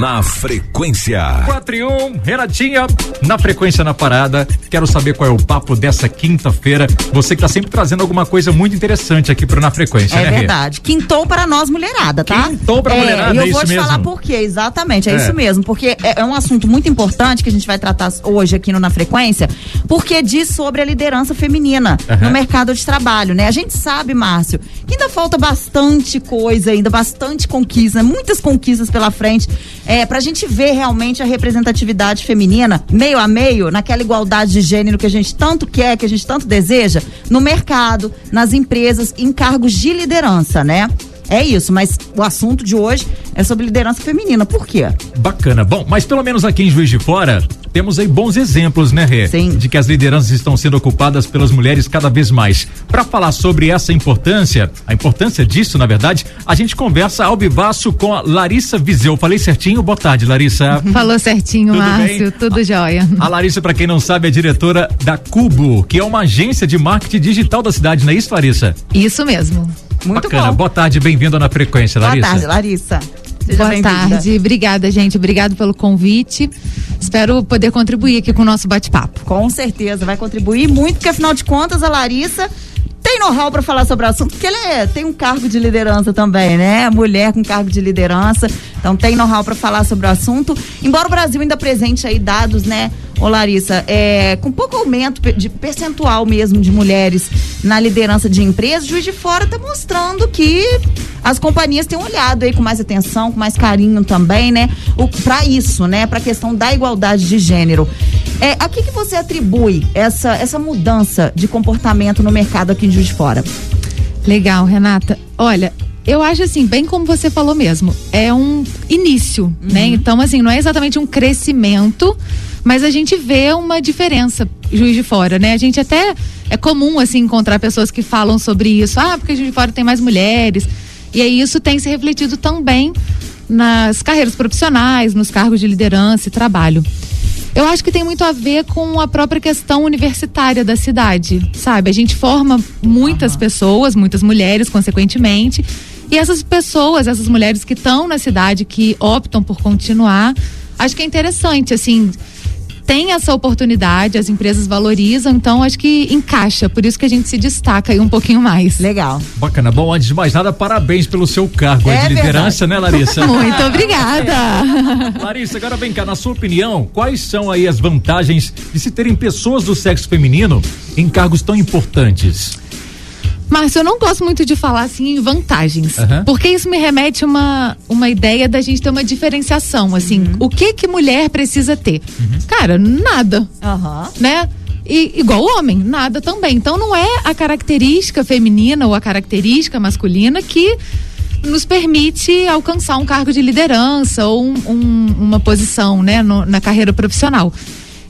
Na Frequência. 4-1, Renatinha, na Frequência na Parada. Quero saber qual é o papo dessa quinta-feira. Você que tá sempre trazendo alguma coisa muito interessante aqui pro Na Frequência, né? É verdade. Quintou para nós, mulherada, tá? Quintou pra mulherada, e eu vou te falar por quê, exatamente, é isso mesmo. Porque é um assunto muito importante que a gente vai tratar hoje aqui no Na Frequência, porque diz sobre a liderança feminina no mercado de trabalho, né? A gente sabe, Márcio, que ainda falta bastante coisa, ainda bastante conquista, muitas conquistas pela frente, pra gente ver realmente a representatividade feminina meio a meio, naquela igualdade de gênero que a gente tanto quer, que a gente tanto deseja, no mercado, nas empresas, em cargos de liderança, né? É isso, mas o assunto de hoje é sobre liderança feminina. Por quê? Bacana. Bom, mas pelo menos aqui em Juiz de Fora, temos aí bons exemplos, né, Rê? Sim. De que as lideranças estão sendo ocupadas pelas mulheres cada vez mais. Para falar sobre essa importância, a importância disso, na verdade, a gente conversa ao vivaço com a Larissa Viseu. Falei certinho? Boa tarde, Larissa. Falou certinho, Márcio. Tudo jóia. A Larissa, para quem não sabe, é diretora da Cubo, que é uma agência de marketing digital da cidade, não é isso, Larissa? Isso mesmo. Muito bacana. Bom. Boa tarde, bem-vindo na Frequência, Larissa. Boa tarde, Larissa. Seja Boa tarde, obrigada, gente. Obrigado pelo convite. Espero poder contribuir aqui com o nosso bate-papo. Com certeza, vai contribuir muito, porque afinal de contas a Larissa tem know-how para falar sobre o assunto, porque ela tem um cargo de liderança também, né? Mulher com cargo de liderança, então tem know-how para falar sobre o assunto. Embora o Brasil ainda apresente aí dados, né, ô Larissa, com pouco aumento de percentual mesmo de mulheres na liderança de empresas, Juiz de Fora tá mostrando que as companhias têm olhado aí com mais atenção, com mais carinho também, né? Para isso, né? Para a questão da igualdade de gênero. A que você atribui essa mudança de comportamento no mercado aqui em Juiz de Fora? Legal, Renata. Olha, eu acho assim, bem como você falou mesmo, é um início, né? Então, assim, não é exatamente um crescimento, mas a gente vê uma diferença Juiz de Fora, né? A gente até, é comum, assim, encontrar pessoas que falam sobre isso. Porque Juiz de Fora tem mais mulheres. E aí isso tem se refletido também nas carreiras profissionais, nos cargos de liderança e trabalho. Eu acho que tem muito a ver com a própria questão universitária da cidade, sabe? A gente forma muitas pessoas, muitas mulheres, consequentemente, e essas pessoas, essas mulheres que estão na cidade, que optam por continuar, acho que é interessante, assim, tem essa oportunidade, as empresas valorizam, então acho que encaixa, por isso que a gente se destaca aí um pouquinho mais. Legal. Bacana. Bom, antes de mais nada, parabéns pelo seu cargo de liderança, né, Larissa? Muito obrigada. Larissa, agora vem cá, na sua opinião, quais são aí as vantagens de se terem pessoas do sexo feminino em cargos tão importantes? Márcio, eu não gosto muito de falar assim em vantagens, porque isso me remete a uma ideia da gente ter uma diferenciação, assim, o que mulher precisa ter? Cara, nada, né? E igual homem, nada também. Então não é a característica feminina ou a característica masculina que nos permite alcançar um cargo de liderança ou uma posição, né, na carreira profissional.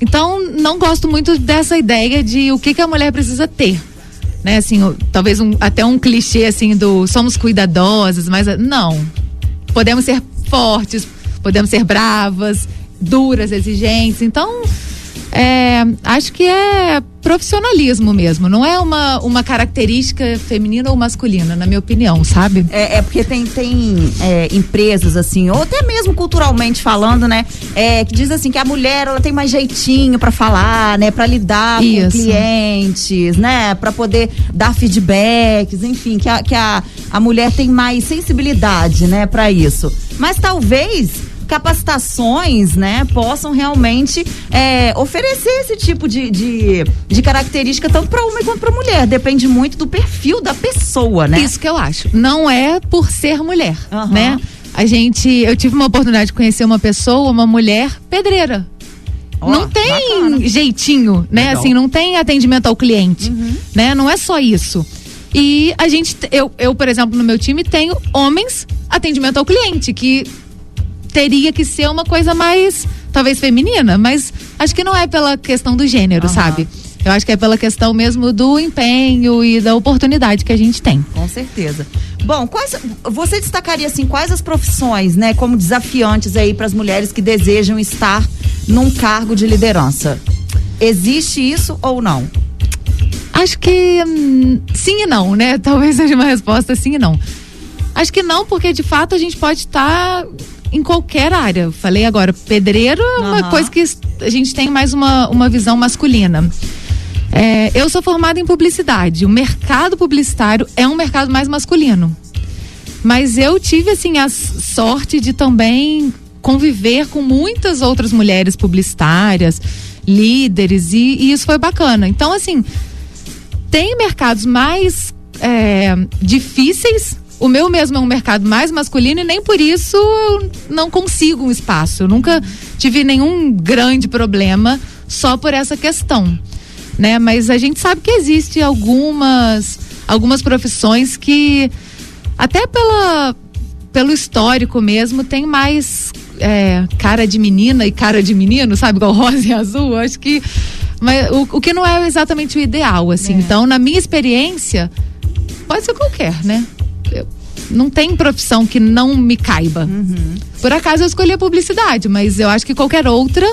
Então não gosto muito dessa ideia de o que a mulher precisa ter. Né, assim, talvez até um clichê assim do somos cuidadosas, mas não, podemos ser fortes, podemos ser bravas, duras, exigentes, então acho que é profissionalismo mesmo, não é uma característica feminina ou masculina, na minha opinião, sabe? Porque tem empresas assim, ou até mesmo culturalmente falando, né, que diz assim que a mulher, ela tem mais jeitinho pra falar, né, pra lidar com clientes, né, pra poder dar feedbacks, enfim, que a mulher tem mais sensibilidade, né, pra isso. Mas talvez capacitações, né, possam realmente oferecer esse tipo de característica tanto para homem quanto para mulher. Depende muito do perfil da pessoa, né? Isso que eu acho. Não é por ser mulher, né? Eu tive uma oportunidade de conhecer uma pessoa, uma mulher pedreira. Não tem bacana. Jeitinho, né? Legal. Assim, não tem atendimento ao cliente, né? Não é só isso. E eu, por exemplo, no meu time tenho homens atendimento ao cliente, que teria que ser uma coisa mais, talvez feminina, mas acho que não é pela questão do gênero, sabe? Eu acho que é pela questão mesmo do empenho e da oportunidade que a gente tem. Com certeza. Bom, você destacaria assim, quais as profissões, né, como desafiantes aí para as mulheres que desejam estar num cargo de liderança? Existe isso ou não? Acho que sim e não, né? Talvez seja uma resposta sim e não. Acho que não, porque de fato a gente pode estar em qualquer área. Eu falei agora, pedreiro é uma coisa que a gente tem mais uma visão masculina. Eu sou formada em publicidade. O mercado publicitário é um mercado mais masculino. Mas eu tive, assim, a sorte de também conviver com muitas outras mulheres publicitárias, líderes, e isso foi bacana. Então, assim, tem mercados mais difíceis. O meu mesmo é um mercado mais masculino e nem por isso eu não consigo um espaço. Eu nunca tive nenhum grande problema só por essa questão, né? Mas a gente sabe que existe algumas profissões que até pelo histórico mesmo tem mais cara de menina e cara de menino, sabe? Igual rosa e azul, acho que mas o que não é exatamente o ideal, assim. Então, na minha experiência, pode ser qualquer, né? Não tem profissão que não me caiba. Por acaso eu escolhi a publicidade, mas eu acho que qualquer outra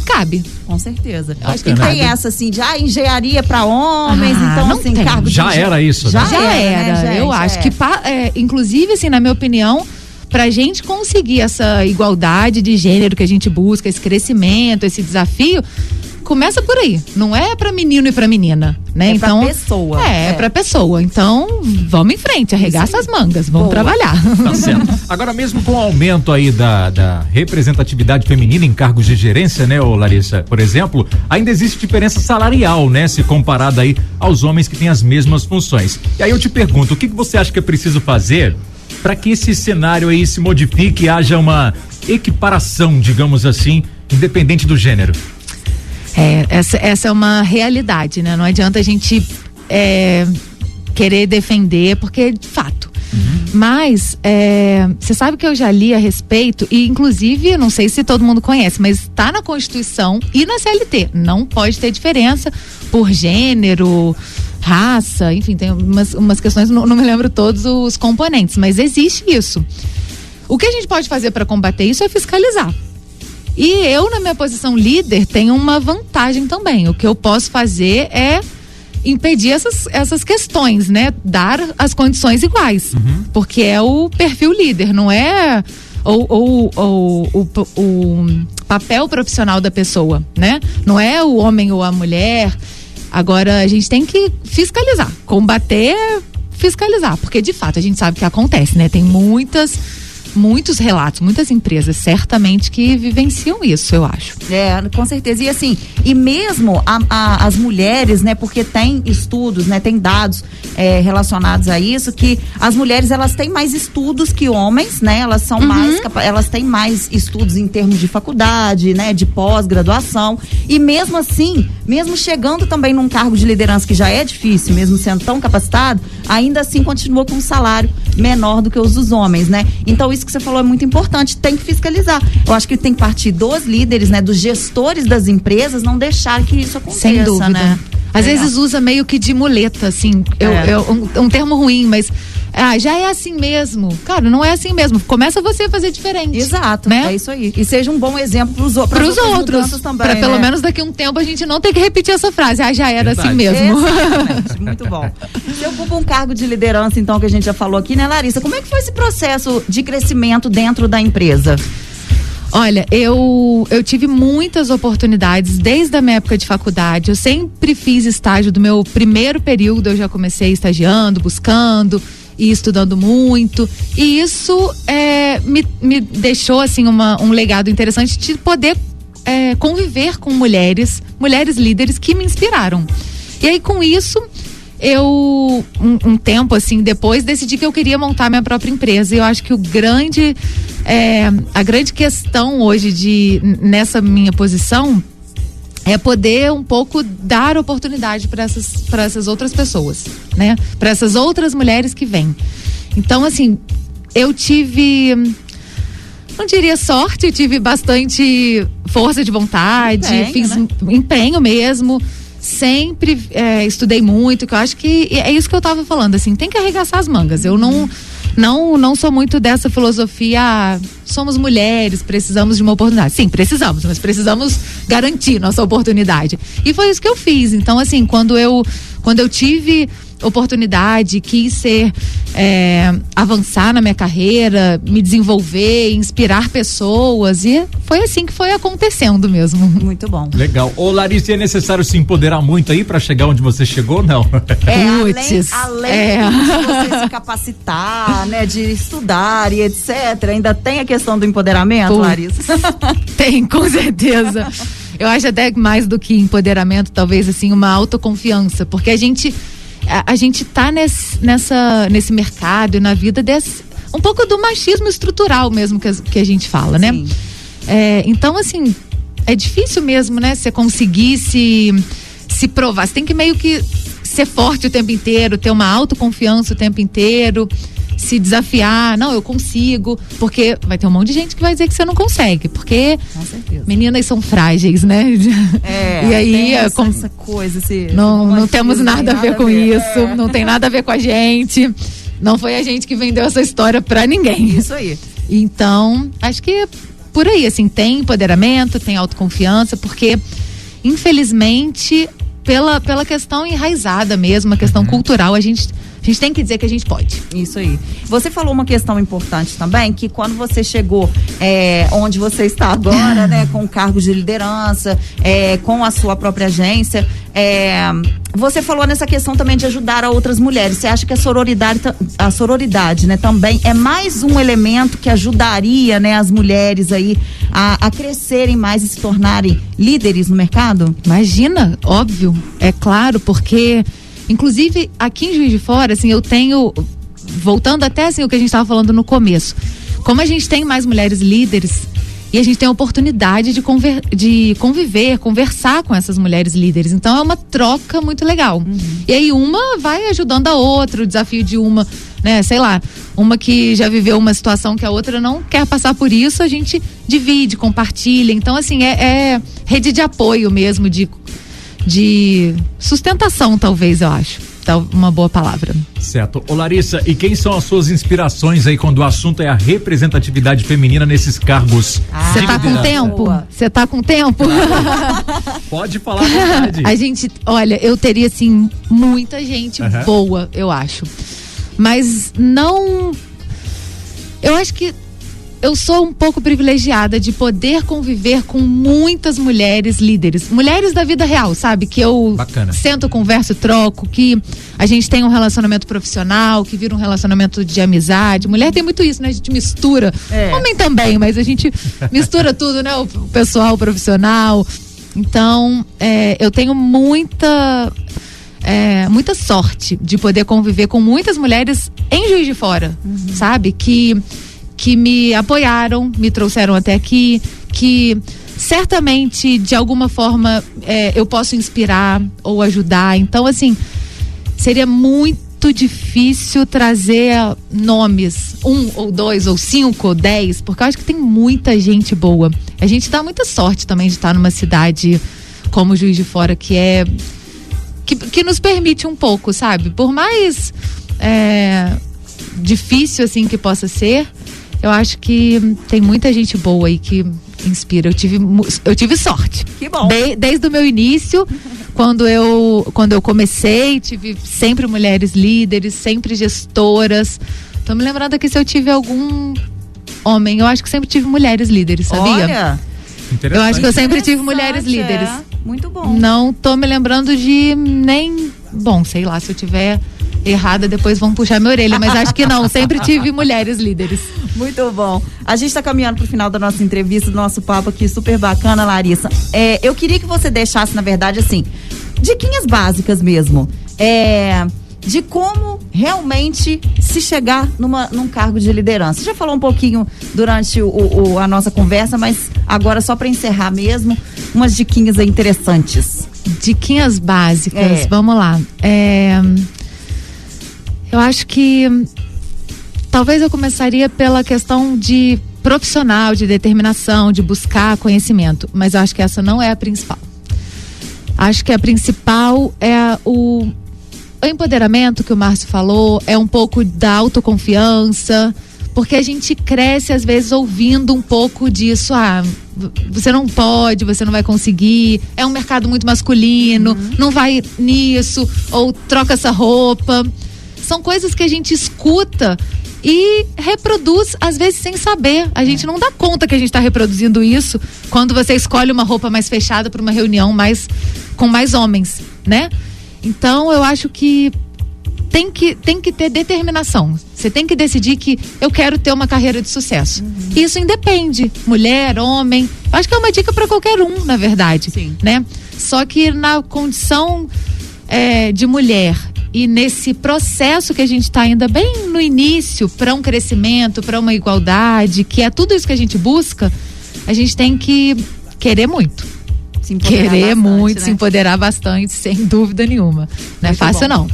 cabe. Com certeza. Eu acho que tem essa assim de engenharia para homens, então assim, tem. cargo já de... era isso, já né? era, né, eu acho que inclusive assim, na minha opinião, pra gente conseguir essa igualdade de gênero que a gente busca, esse crescimento, esse desafio, começa por aí, não é pra menino e pra menina, né? Então, pra pessoa. É pra pessoa. Então, vamos em frente, arregaça as mangas, vamos trabalhar. Tá certo. Agora, mesmo com o aumento aí da representatividade feminina em cargos de gerência, né, Larissa, por exemplo, ainda existe diferença salarial, né, se comparada aí aos homens que têm as mesmas funções. E aí eu te pergunto, o que você acha que é preciso fazer para que esse cenário aí se modifique e haja uma equiparação, digamos assim, independente do gênero? Essa é uma realidade, né? Não adianta a gente querer defender, porque de fato. Mas você sabe que eu já li a respeito, e inclusive, não sei se todo mundo conhece, mas está na Constituição e na CLT. Não pode ter diferença por gênero, raça, enfim, tem umas questões, não me lembro todos os componentes, mas existe isso. O que a gente pode fazer para combater isso é fiscalizar. E eu, na minha posição líder, tenho uma vantagem também. O que eu posso fazer é impedir essas questões, né? Dar as condições iguais. Porque é o perfil líder, não é o papel profissional da pessoa, né? Não é o homem ou a mulher. Agora, a gente tem que fiscalizar. Combater, fiscalizar. Porque, de fato, a gente sabe que acontece, né? Tem muitos relatos, muitas empresas certamente que vivenciam isso, eu acho. Com certeza. E assim, e mesmo as mulheres, né, porque tem estudos, né, tem dados relacionados a isso, que as mulheres, elas têm mais estudos que homens, né, elas são elas têm mais estudos em termos de faculdade, né, de pós-graduação, e mesmo assim, mesmo chegando também num cargo de liderança que já é difícil, mesmo sendo tão capacitado, ainda assim continua com um salário menor do que os dos homens, né? Então isso que você falou é muito importante, tem que fiscalizar. Eu acho que tem que partir dos líderes, né, dos gestores das empresas, não deixar que isso aconteça. Sem dúvida. Né? Às vezes usa meio que de muleta, assim, um termo ruim, mas já é assim mesmo. Cara, não é assim mesmo. Começa você a fazer diferente. Exato, né? É isso aí. E seja um bom exemplo pros outros também. Pra pelo menos daqui a um tempo a gente não ter que repetir essa frase. Já era assim mesmo. Exatamente, muito bom. Você ocupa um cargo de liderança, então, que a gente já falou aqui, né, Larissa? Como é que foi esse processo de crescimento dentro da empresa? Olha, eu tive muitas oportunidades desde a minha época de faculdade. Eu sempre fiz estágio do meu primeiro período, eu já comecei estagiando, buscando e estudando muito. E isso me deixou assim um legado interessante de poder conviver com mulheres líderes que me inspiraram. E aí com isso eu, um tempo assim depois, decidi que eu queria montar minha própria empresa. E eu acho que a grande questão hoje nessa minha posição é poder um pouco dar oportunidade para essas outras pessoas, né? Para essas outras mulheres que vêm. Então, assim, eu tive, não diria sorte, eu tive bastante força de vontade, fiz empenho mesmo. Sempre estudei muito, que eu acho que é isso que eu tava falando, assim, tem que arregaçar as mangas. Eu não sou muito dessa filosofia, somos mulheres, precisamos de uma oportunidade. Sim, precisamos, mas precisamos garantir nossa oportunidade. E foi isso que eu fiz. Então, assim, quando eu tive oportunidade, quis avançar na minha carreira, me desenvolver, inspirar pessoas, e foi assim que foi acontecendo mesmo. Muito bom. Legal. Ô Larissa, é necessário se empoderar muito aí pra chegar onde você chegou, não? Além de você se capacitar, né, de estudar e etc, ainda tem a questão do empoderamento, Larissa? Tem, com certeza. Eu acho até mais do que empoderamento, talvez assim, uma autoconfiança, porque a gente tá nesse mercado e na vida um pouco do machismo estrutural mesmo que a gente fala, né? Então, assim, é difícil mesmo, né? Você conseguir se provar. Você tem que meio que ser forte o tempo inteiro, ter uma autoconfiança o tempo inteiro, se desafiar. Não, eu consigo, porque vai ter um monte de gente que vai dizer que você não consegue, porque meninas são frágeis, né? E aí essa coisa, não temos nada a ver com isso, não tem nada a ver com a gente, não foi a gente que vendeu essa história pra ninguém. Isso aí. Então, acho que por aí, assim, tem empoderamento, tem autoconfiança, porque infelizmente pela questão enraizada mesmo, a questão cultural, a gente tem que dizer que a gente pode. Isso aí. Você falou uma questão importante também, que quando você chegou onde você está agora, né, com o cargo de liderança, com a sua própria agência, você falou nessa questão também de ajudar a outras mulheres. Você acha que a sororidade, né, também é mais um elemento que ajudaria, né, as mulheres aí a crescerem mais e se tornarem líderes no mercado? Imagina, óbvio, é claro, porque inclusive aqui em Juiz de Fora, assim, eu tenho, voltando até assim o que a gente estava falando no começo, como a gente tem mais mulheres líderes e a gente tem a oportunidade de conviver, conversar com essas mulheres líderes, então é uma troca muito legal. E aí uma vai ajudando a outra, o desafio de uma, né, sei lá, uma que já viveu uma situação que a outra não quer passar por isso, a gente divide, compartilha, então assim, é rede de apoio mesmo, de sustentação, talvez, eu acho. Uma boa palavra. Certo. Ô Larissa, e quem são as suas inspirações aí quando o assunto é a representatividade feminina nesses cargos? Você tá com tempo? Você tá com tempo? Pode falar à vontade. A gente, olha, eu teria assim muita gente boa, eu acho. Mas não, eu acho que eu sou um pouco privilegiada de poder conviver com muitas mulheres líderes, mulheres da vida real, sabe? Que eu sento, converso, troco, que a gente tem um relacionamento profissional, que vira um relacionamento de amizade. Mulher tem muito isso, né? A gente mistura, homem também, mas a gente mistura tudo, né? O pessoal, o profissional. Então, eu tenho muita sorte de poder conviver com muitas mulheres em Juiz de Fora, sabe? Que me apoiaram, me trouxeram até aqui, que certamente, de alguma forma, eu posso inspirar ou ajudar. Então, assim, seria muito difícil trazer nomes, 1 ou 2 ou 5 ou 10, porque eu acho que tem muita gente boa. A gente dá muita sorte também de estar numa cidade como Juiz de Fora, que nos permite um pouco, sabe? Por mais difícil, assim, que possa ser, eu acho que tem muita gente boa aí que inspira. Eu tive sorte. Que bom. Desde o meu início, quando eu comecei, tive sempre mulheres líderes, sempre gestoras. Tô me lembrando aqui se eu tive algum homem. Eu acho que sempre tive mulheres líderes, sabia? Olha, eu acho que eu sempre tive mulheres líderes. Muito bom. Não tô me lembrando de nem... Bom, sei lá, se eu tiver errada, depois vão puxar minha orelha, mas acho que não, sempre tive mulheres líderes. Muito bom. A gente está caminhando para o final da nossa entrevista, do nosso papo aqui, super bacana, Larissa. Eu queria que você deixasse, na verdade, assim, diquinhas básicas mesmo, de como realmente se chegar num cargo de liderança. Você já falou um pouquinho durante a nossa conversa, mas agora só para encerrar mesmo, umas diquinhas aí interessantes. Diquinhas básicas, vamos lá. Eu acho que talvez eu começaria pela questão de profissional, de determinação, de buscar conhecimento, mas eu acho que essa não é a principal. Acho que a principal é o empoderamento que o Márcio falou, é um pouco da autoconfiança, Porque a gente cresce às vezes ouvindo um pouco disso, você não pode, você não vai conseguir, é um mercado muito masculino, não vai nisso, ou troca essa roupa. São coisas que a gente escuta e reproduz, às vezes sem saber. A gente não dá conta que a gente está reproduzindo isso quando você escolhe uma roupa mais fechada para uma reunião com mais homens, né? Então eu acho que tem que ter determinação. Você tem que decidir que eu quero ter uma carreira de sucesso. Isso independe, mulher, homem. Eu acho que é uma dica para qualquer um, na verdade. Sim. Né? Só que na condição de mulher e nesse processo que a gente está ainda bem no início para um crescimento, para uma igualdade, que é tudo isso que a gente busca, a gente tem que querer muito. Querer muito, né? Se empoderar bastante, sem dúvida nenhuma. Não é fácil, não.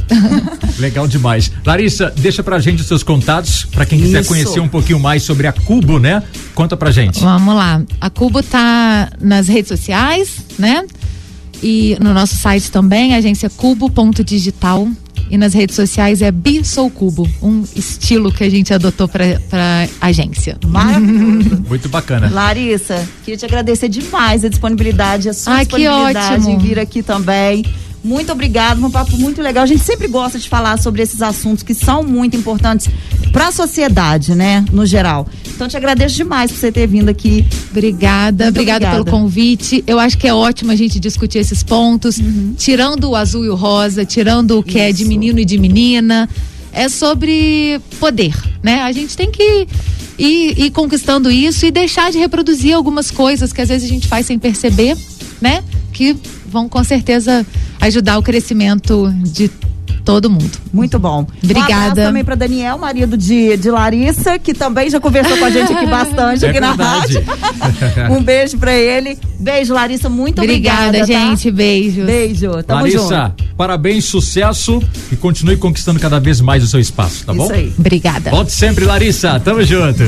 Legal demais. Larissa, deixa pra gente os seus contatos, pra quem quiser conhecer um pouquinho mais sobre a Cubo, né? Conta pra gente. Vamos lá. A Cubo tá nas redes sociais, né? E no nosso site também, agência cubo.digital. E nas redes sociais é Sou Cubo, um estilo que a gente adotou pra agência. Maravilhoso. Muito bacana. Larissa, queria te agradecer demais a disponibilidade, a sua disponibilidade em vir aqui também. Muito obrigada, um papo muito legal. A gente sempre gosta de falar sobre esses assuntos que são muito importantes para a sociedade, né, no geral. Então te agradeço demais por você ter vindo aqui. Obrigada pelo convite. Eu acho que é ótimo a gente discutir esses pontos, tirando o azul e o rosa, tirando o que é de menino e de menina. É sobre poder, né? A gente tem que ir conquistando isso e deixar de reproduzir algumas coisas que às vezes a gente faz sem perceber, né? Que vão com certeza ajudar o crescimento de todo mundo. Muito bom. Obrigada. Um abraço também para Daniel, marido de Larissa, que também já conversou com a gente aqui bastante aqui na rádio. Um beijo para ele. Beijo, Larissa, muito obrigada, gente. Tá? Beijo. Beijo. Tamo junto. Larissa, parabéns, sucesso e continue conquistando cada vez mais o seu espaço, tá bom? Isso aí. Obrigada. Volte sempre, Larissa. Tamo junto.